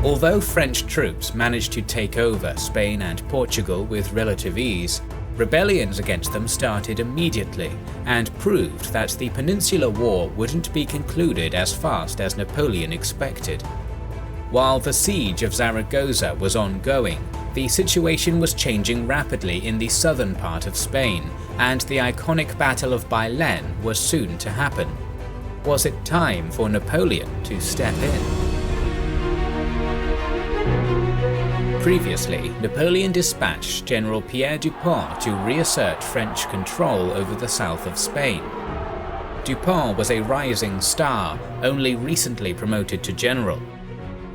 Although French troops managed to take over Spain and Portugal with relative ease, rebellions against them started immediately and proved that the Peninsular War wouldn't be concluded as fast as Napoleon expected. While the siege of Zaragoza was ongoing, the situation was changing rapidly in the southern part of Spain, and the iconic Battle of Bailen was soon to happen. Was it time for Napoleon to step in? Previously, Napoleon dispatched General Pierre Dupont to reassert French control over the south of Spain. Dupont was a rising star, only recently promoted to general.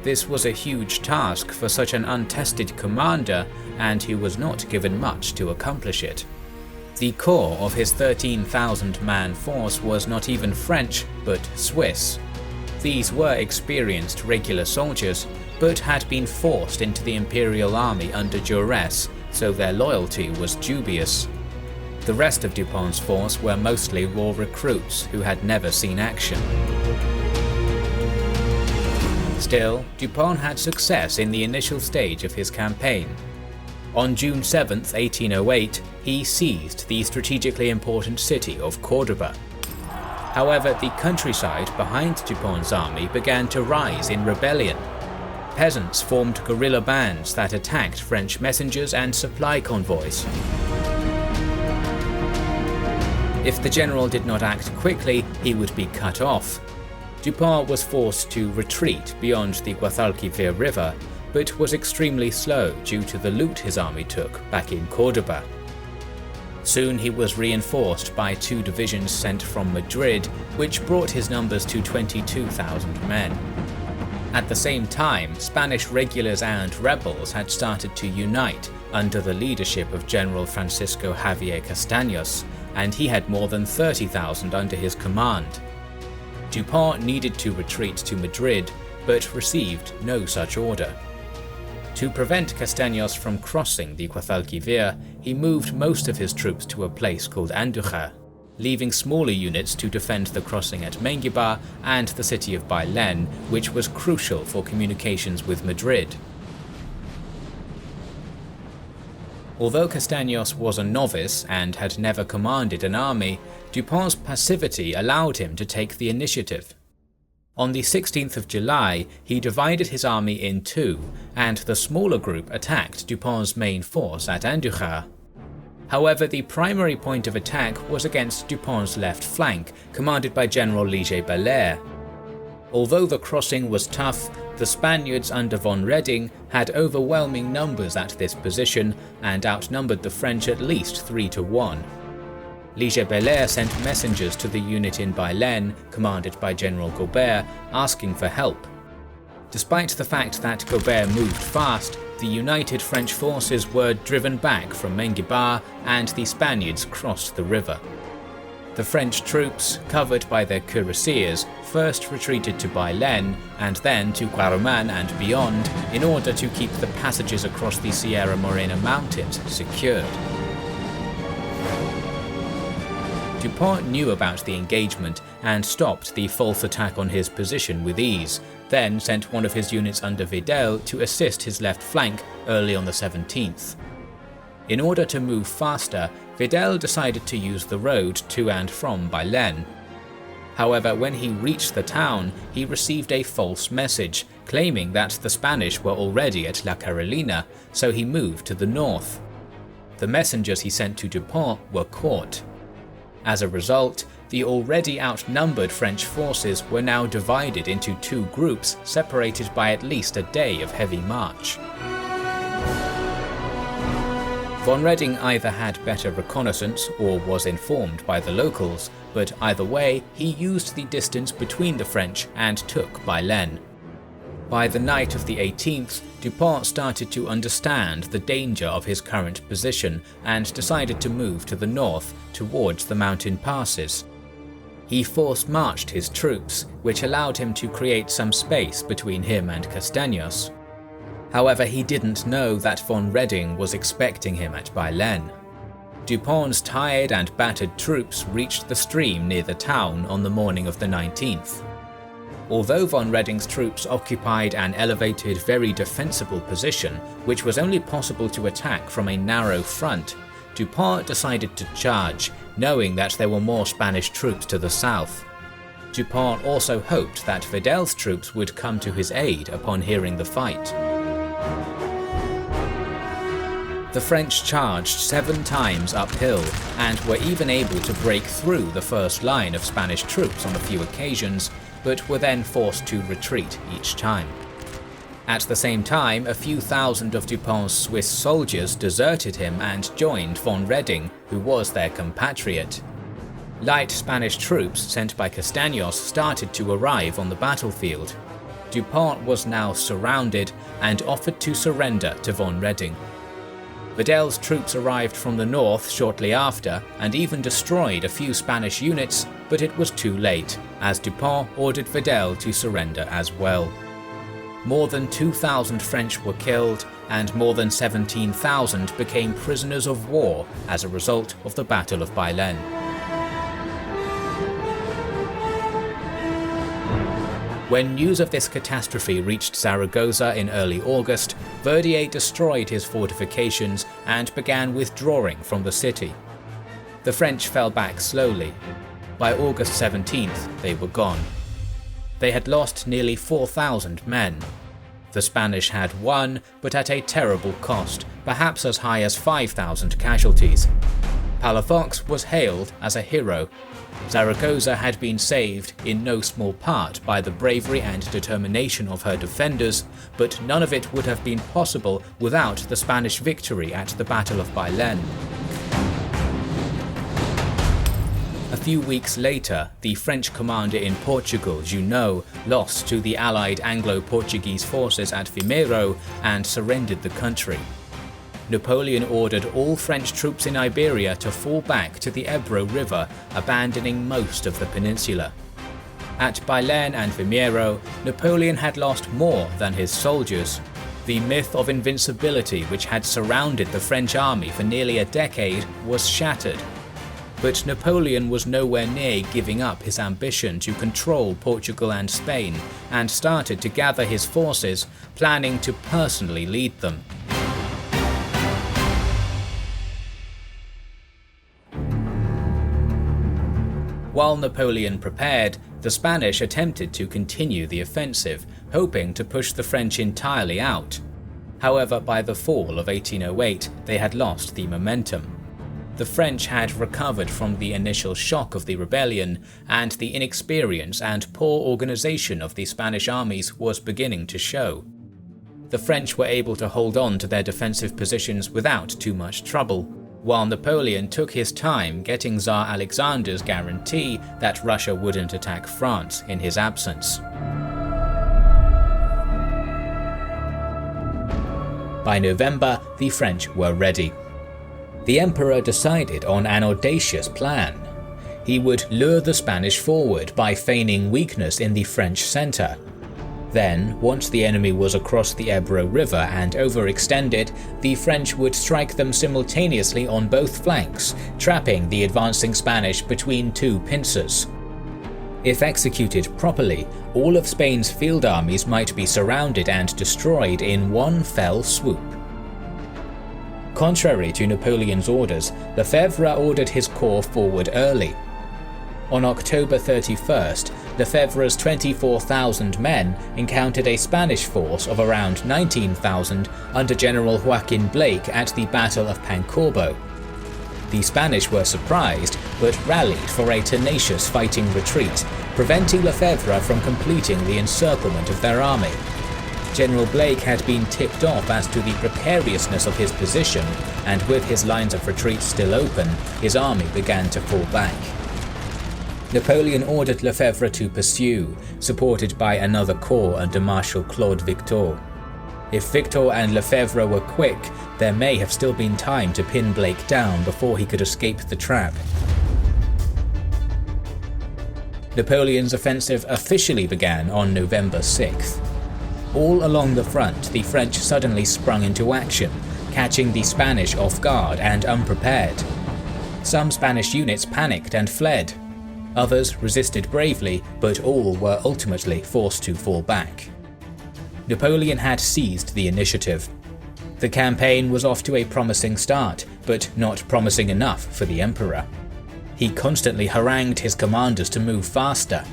This was a huge task for such an untested commander, and he was not given much to accomplish it. The core of his 13,000-man force was not even French, but Swiss. These were experienced regular soldiers, but had been forced into the imperial army under duress, so their loyalty was dubious. The rest of Dupont's force were mostly raw recruits who had never seen action. Still, Dupont had success in the initial stage of his campaign. On June 7, 1808, he seized the strategically important city of Córdoba. However, the countryside behind Dupont's army began to rise in rebellion. Peasants formed guerrilla bands that attacked French messengers and supply convoys. If the general did not act quickly, he would be cut off. Dupont was forced to retreat beyond the Guadalquivir River, but was extremely slow due to the loot his army took back in Córdoba. Soon he was reinforced by 2 divisions sent from Madrid, which brought his numbers to 22,000 men. At the same time, Spanish regulars and rebels had started to unite under the leadership of General Francisco Javier Castaños, and he had more than 30,000 under his command. Dupont needed to retreat to Madrid, but received no such order. To prevent Castaños from crossing the Guadalquivir, he moved most of his troops to a place called Andújar, leaving smaller units to defend the crossing at Mengibar and the city of Bailen, which was crucial for communications with Madrid. Although Castaños was a novice and had never commanded an army, Dupont's passivity allowed him to take the initiative. On the 16th of July, he divided his army in 2, and the smaller group attacked Dupont's main force at Andújar. However, the primary point of attack was against Dupont's left flank, commanded by General Liger-Belair. Although the crossing was tough, the Spaniards under von Reding had overwhelming numbers at this position and outnumbered the French at least 3-1. Liger-Belair sent messengers to the unit in Bailen, commanded by General Gobert, asking for help. Despite the fact that Gobert moved fast, the united French forces were driven back from Mengibar and the Spaniards crossed the river. The French troops, covered by their cuirassiers, first retreated to Bailen and then to Guaramán and beyond in order to keep the passages across the Sierra Morena mountains secured. Dupont knew about the engagement and stopped the false attack on his position with ease, then sent one of his units under Vidal to assist his left flank early on the 17th. In order to move faster, Vidal decided to use the road to and from Bailen. However, when he reached the town, he received a false message, claiming that the Spanish were already at La Carolina, so he moved to the north. The messengers he sent to Dupont were caught. As a result, the already outnumbered French forces were now divided into 2 groups separated by at least a day of heavy march. Von Reding either had better reconnaissance or was informed by the locals, but either way, he used the distance between the French and took Bailen. By the night of the 18th, Dupont started to understand the danger of his current position and decided to move to the north towards the mountain passes. He force-marched his troops, which allowed him to create some space between him and Castaños. However, he didn't know that von Reding was expecting him at Bailen. Dupont's tired and battered troops reached the stream near the town on the morning of the 19th. Although von Reding's troops occupied an elevated, very defensible position, which was only possible to attack from a narrow front, Dupont decided to charge, knowing that there were more Spanish troops to the south. Dupont also hoped that Videl's troops would come to his aid upon hearing the fight. The French charged 7 times uphill, and were even able to break through the first line of Spanish troops on a few occasions, but were then forced to retreat each time. At the same time, a few thousand of Dupont's Swiss soldiers deserted him and joined von Reding, who was their compatriot. Light Spanish troops sent by Castaños started to arrive on the battlefield. Dupont was now surrounded and offered to surrender to von Reding. Videl's troops arrived from the north shortly after and even destroyed a few Spanish units, but it was too late, as Dupont ordered Videl to surrender as well. More than 2,000 French were killed, and more than 17,000 became prisoners of war as a result of the Battle of Bailen. When news of this catastrophe reached Zaragoza in early August, Verdier destroyed his fortifications and began withdrawing from the city. The French fell back slowly. By August 17th, they were gone. They had lost nearly 4,000 men. The Spanish had won, but at a terrible cost, perhaps as high as 5,000 casualties. Palafox was hailed as a hero. Zaragoza had been saved in no small part by the bravery and determination of her defenders, but none of it would have been possible without the Spanish victory at the Battle of Bailen. A few weeks later, the French commander in Portugal, Junot, lost to the allied Anglo-Portuguese forces at Vimeiro and surrendered the country. Napoleon ordered all French troops in Iberia to fall back to the Ebro River, abandoning most of the peninsula. At Bailen and Vimeiro, Napoleon had lost more than his soldiers. The myth of invincibility which had surrounded the French army for nearly a decade was shattered. But Napoleon was nowhere near giving up his ambition to control Portugal and Spain, and started to gather his forces, planning to personally lead them. While Napoleon prepared, the Spanish attempted to continue the offensive, hoping to push the French entirely out. However, by the fall of 1808, they had lost the momentum. The French had recovered from the initial shock of the rebellion, and the inexperience and poor organization of the Spanish armies was beginning to show. The French were able to hold on to their defensive positions without too much trouble, while Napoleon took his time getting Tsar Alexander's guarantee that Russia wouldn't attack France in his absence. By November, the French were ready. The emperor decided on an audacious plan. He would lure the Spanish forward by feigning weakness in the French centre. Then, once the enemy was across the Ebro River and overextended, the French would strike them simultaneously on both flanks, trapping the advancing Spanish between two pincers. If executed properly, all of Spain's field armies might be surrounded and destroyed in one fell swoop. Contrary to Napoleon's orders, Lefebvre ordered his corps forward early. On October 31st, Lefebvre's 24,000 men encountered a Spanish force of around 19,000 under General Joaquin Blake at the Battle of Pancorbo. The Spanish were surprised, but rallied for a tenacious fighting retreat, preventing Lefebvre from completing the encirclement of their army. General Blake had been tipped off as to the precariousness of his position, and with his lines of retreat still open, his army began to fall back. Napoleon ordered Lefebvre to pursue, supported by another corps under Marshal Claude Victor. If Victor and Lefebvre were quick, there may have still been time to pin Blake down before he could escape the trap. Napoleon's offensive officially began on November 6th. All along the front, the French suddenly sprung into action, catching the Spanish off guard and unprepared. Some Spanish units panicked and fled. Others resisted bravely, but all were ultimately forced to fall back. Napoleon had seized the initiative. The campaign was off to a promising start, but not promising enough for the emperor. He constantly harangued his commanders to move faster.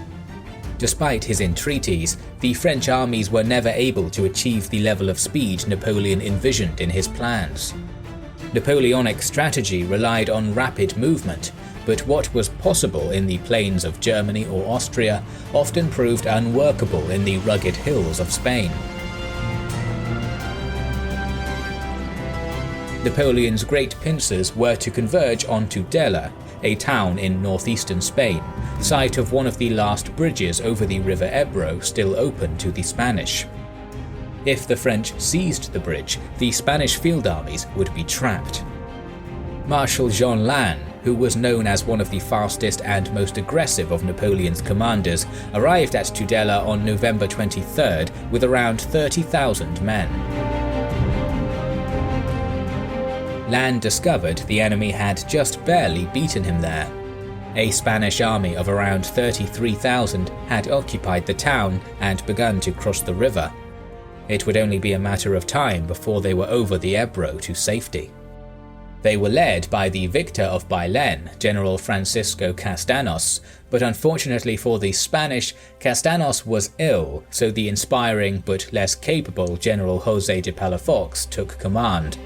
Despite his entreaties, the French armies were never able to achieve the level of speed Napoleon envisioned in his plans. Napoleonic strategy relied on rapid movement, but what was possible in the plains of Germany or Austria often proved unworkable in the rugged hills of Spain. Napoleon's great pincers were to converge on Tudela, a town in northeastern Spain, site of one of the last bridges over the river Ebro still open to the Spanish. If the French seized the bridge, the Spanish field armies would be trapped. Marshal Jean Lannes, who was known as one of the fastest and most aggressive of Napoleon's commanders, arrived at Tudela on November 23rd with around 30,000 men. Lannes discovered the enemy had just barely beaten him there. A Spanish army of around 33,000 had occupied the town and begun to cross the river. It would only be a matter of time before they were over the Ebro to safety. They were led by the victor of Bailen, General Francisco Castanos, but unfortunately for the Spanish, Castanos was ill, so the inspiring but less capable General José de Palafox took command.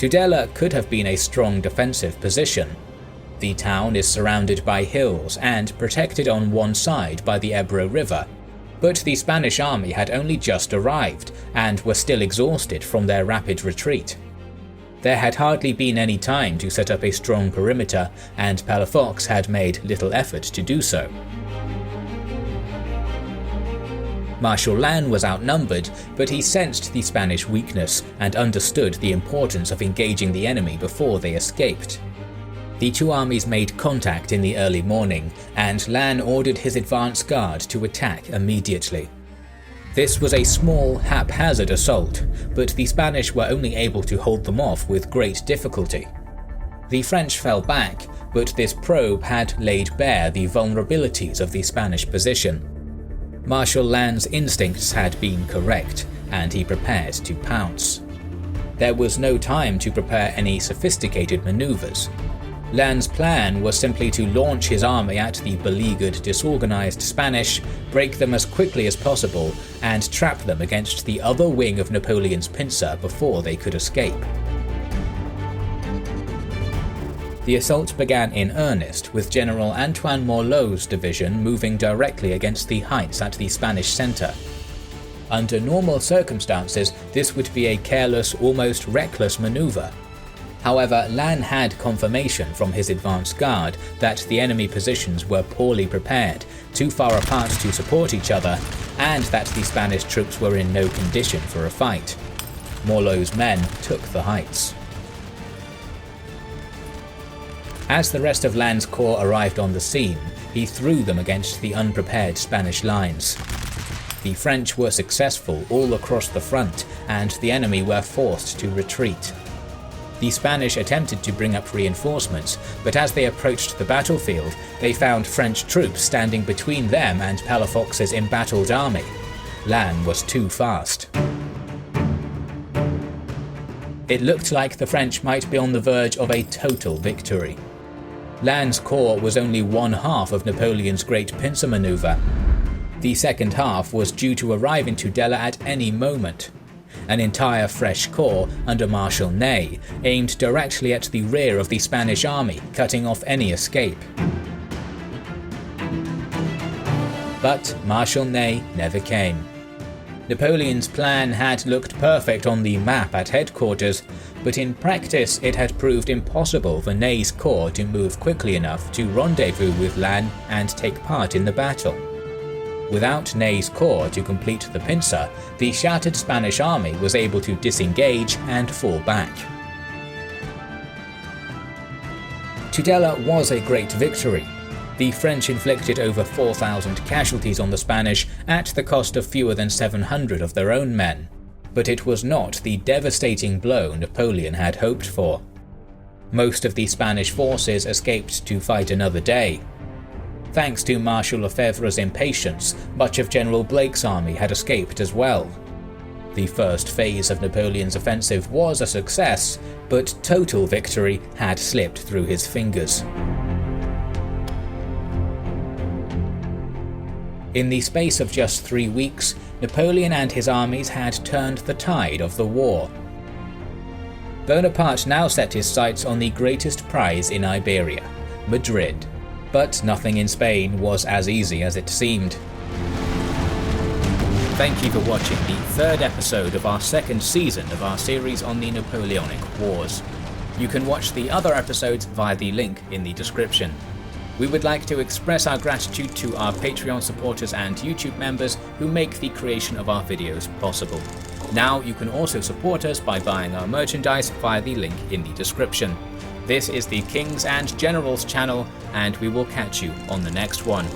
Tudela could have been a strong defensive position. The town is surrounded by hills and protected on one side by the Ebro River, but the Spanish army had only just arrived and were still exhausted from their rapid retreat. There had hardly been any time to set up a strong perimeter, and Palafox had made little effort to do so. Marshal Lannes was outnumbered, but he sensed the Spanish weakness and understood the importance of engaging the enemy before they escaped. The two armies made contact in the early morning, and Lannes ordered his advance guard to attack immediately. This was a small, haphazard assault, but the Spanish were only able to hold them off with great difficulty. The French fell back, but this probe had laid bare the vulnerabilities of the Spanish position. Marshal Lannes' instincts had been correct, and he prepared to pounce. There was no time to prepare any sophisticated maneuvers. Lannes' plan was simply to launch his army at the beleaguered, disorganized Spanish, break them as quickly as possible, and trap them against the other wing of Napoleon's pincer before they could escape. The assault began in earnest, with General Antoine Morlot's division moving directly against the heights at the Spanish centre. Under normal circumstances, this would be a careless, almost reckless manoeuvre. However, Lannes had confirmation from his advance guard that the enemy positions were poorly prepared, too far apart to support each other, and that the Spanish troops were in no condition for a fight. Morlot's men took the heights. As the rest of Lannes' corps arrived on the scene, he threw them against the unprepared Spanish lines. The French were successful all across the front, and the enemy were forced to retreat. The Spanish attempted to bring up reinforcements, but as they approached the battlefield, they found French troops standing between them and Palafox's embattled army. Lannes was too fast. It looked like the French might be on the verge of a total victory. Lannes' corps was only one half of Napoleon's great pincer manoeuvre. The second half was due to arrive in Tudela at any moment. An entire fresh corps under Marshal Ney aimed directly at the rear of the Spanish army, cutting off any escape. But Marshal Ney never came. Napoleon's plan had looked perfect on the map at headquarters, but in practice it had proved impossible for Ney's corps to move quickly enough to rendezvous with Lannes and take part in the battle. Without Ney's corps to complete the pincer, the shattered Spanish army was able to disengage and fall back. Tudela was a great victory. The French inflicted over 4,000 casualties on the Spanish at the cost of fewer than 700 of their own men, but it was not the devastating blow Napoleon had hoped for. Most of the Spanish forces escaped to fight another day. Thanks to Marshal Lefebvre's impatience, much of General Blake's army had escaped as well. The first phase of Napoleon's offensive was a success, but total victory had slipped through his fingers. In the space of just 3 weeks, Napoleon and his armies had turned the tide of the war. Bonaparte now set his sights on the greatest prize in Iberia, Madrid. But nothing in Spain was as easy as it seemed. Thank you for watching the 3rd episode of our 2nd season of our series on the Napoleonic Wars. You can watch the other episodes via the link in the description. We would like to express our gratitude to our Patreon supporters and YouTube members who make the creation of our videos possible. Now you can also support us by buying our merchandise via the link in the description. This is the Kings and Generals channel, and we will catch you on the next one.